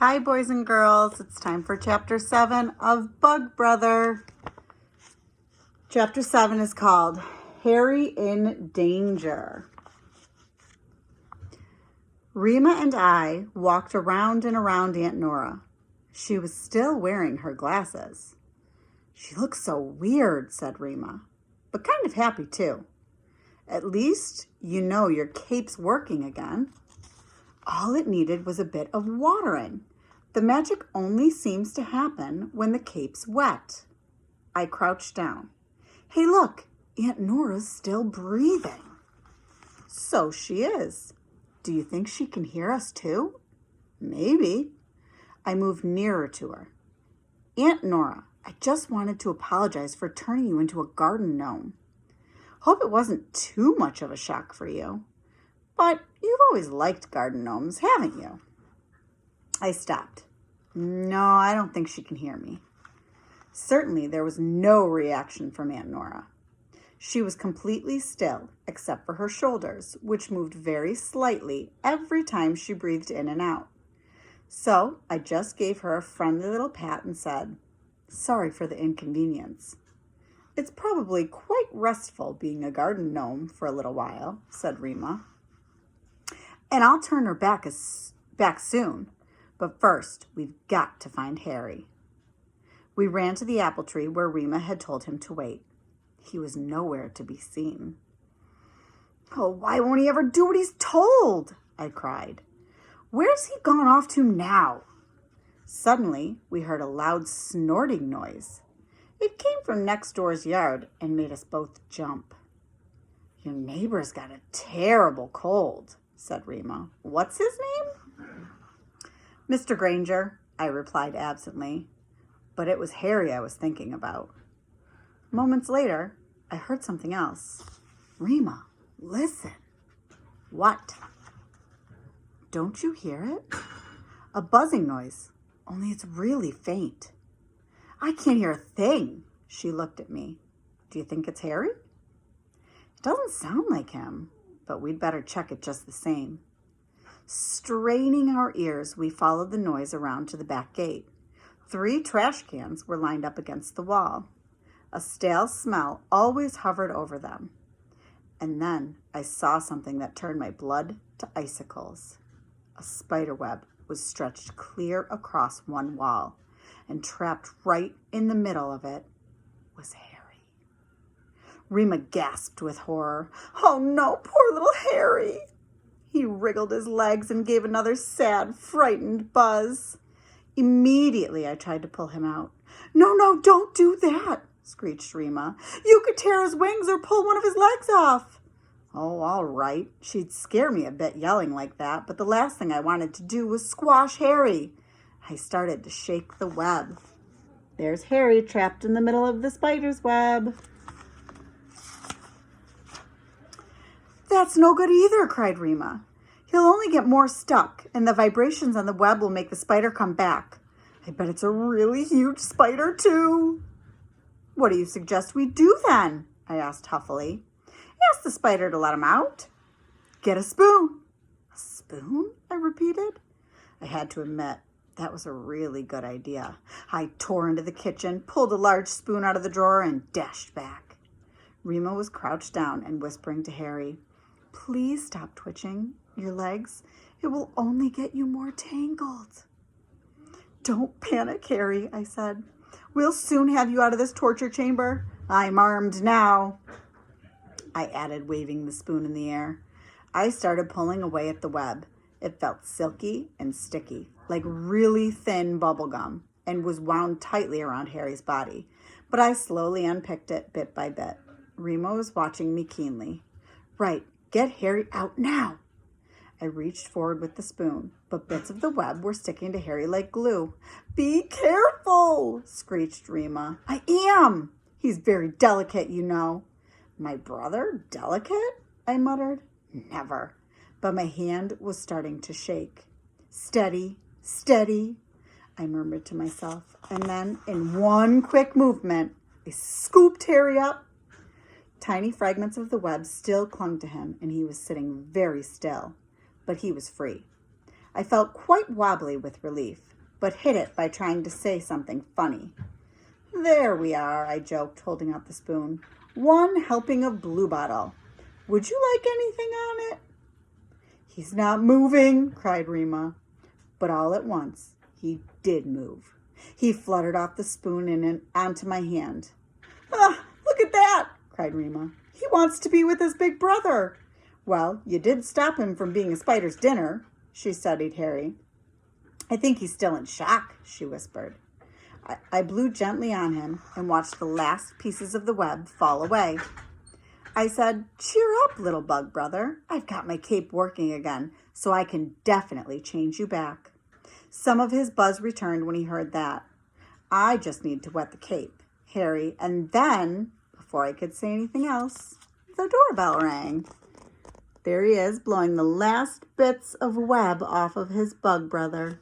Hi, boys and girls. It's time for Chapter 7 of Bug Brother. Chapter 7 is called Harry in Danger. Rima and I walked around and around Aunt Nora. She was still wearing her glasses. She looks so weird, said Rima, but kind of happy too. At least you know your cape's working again. All it needed was a bit of watering. The magic only seems to happen when the cape's wet. I crouched down. Hey, look, Aunt Nora's still breathing. So she is. Do you think she can hear us too? Maybe. I moved nearer to her. Aunt Nora, I just wanted to apologize for turning you into a garden gnome. Hope it wasn't too much of a shock for you. But you've always liked garden gnomes, haven't you? I stopped. No, I don't think she can hear me. Certainly there was no reaction from Aunt Nora. She was completely still, except for her shoulders, which moved very slightly every time she breathed in and out. So I just gave her a friendly little pat and said, Sorry for the inconvenience. It's probably quite restful being a garden gnome for a little while, said Rima. And I'll turn her back soon. But first, we've got to find Harry. We ran to the apple tree where Rima had told him to wait. He was nowhere to be seen. Oh, why won't he ever do what he's told? I cried. Where's he gone off to now? Suddenly, we heard a loud snorting noise. It came from next door's yard and made us both jump. Your neighbor's got a terrible cold, said Rima. What's his name? Mr. Granger, I replied absently, but it was Harry I was thinking about. Moments later, I heard something else. Rima, listen. What? Don't you hear it? A buzzing noise, only it's really faint. I can't hear a thing. She looked at me. Do you think it's Harry? It doesn't sound like him, but we'd better check it just the same. Straining our ears, we followed the noise around to the back gate. 3 trash cans were lined up against the wall. A stale smell always hovered over them. And then I saw something that turned my blood to icicles. A spider web was stretched clear across one wall, and trapped right in the middle of it was Harry. Rima gasped with horror. Oh no, poor little Harry! He wriggled his legs and gave another sad, frightened buzz. Immediately, I tried to pull him out. No, don't do that, screeched Rima. You could tear his wings or pull one of his legs off. Oh, all right. She'd scare me a bit yelling like that, but the last thing I wanted to do was squash Harry. I started to shake the web. There's Harry trapped in the middle of the spider's web. That's no good either, cried Rima. He'll only get more stuck, and the vibrations on the web will make the spider come back. I bet it's a really huge spider, too. What do you suggest we do then? I asked huffily. Ask the spider to let him out. Get a spoon. A spoon? I repeated. I had to admit, that was a really good idea. I tore into the kitchen, pulled a large spoon out of the drawer, and dashed back. Rima was crouched down and whispering to Harry, Please stop twitching your legs. It will only get you more tangled. Don't panic, Harry, I said. We'll soon have you out of this torture chamber. I'm armed now, I added, waving the spoon in the air. I started pulling away at the web. It felt silky and sticky, like really thin bubble gum, and was wound tightly around Harry's body. But I slowly unpicked it bit by bit. Rima was watching me keenly. Right, get Harry out now. I reached forward with the spoon, but bits of the web were sticking to Harry like glue. Be careful, screeched Rima. I am. He's very delicate, you know. My brother? Delicate? I muttered. Never. But my hand was starting to shake. Steady, steady, I murmured to myself. And then, in one quick movement, I scooped Harry up. Tiny fragments of the web still clung to him, and he was sitting very still. But he was free. I felt quite wobbly with relief, but hid it by trying to say something funny. There we are, I joked, holding out the spoon. One helping of Bluebottle. Would you like anything on it? He's not moving, cried Rima. But all at once, he did move. He fluttered off the spoon and onto my hand. Ah, look at that, cried Rima. He wants to be with his big brother. Well, you did stop him from being a spider's dinner, she studied Harry. I think he's still in shock, she whispered. I blew gently on him and watched the last pieces of the web fall away. I said, cheer up, little bug brother. I've got my cape working again, so I can definitely change you back. Some of his buzz returned when he heard that. I just need to wet the cape, Harry, and then, before I could say anything else, the doorbell rang. There he is, blowing the last bits of web off of his bug brother.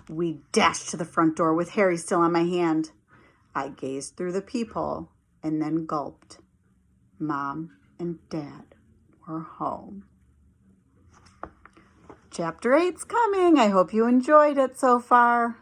We dashed to the front door with Harry still on my hand. I gazed through the peephole and then gulped. Mom and Dad were home. Chapter 8's coming. I hope you enjoyed it so far.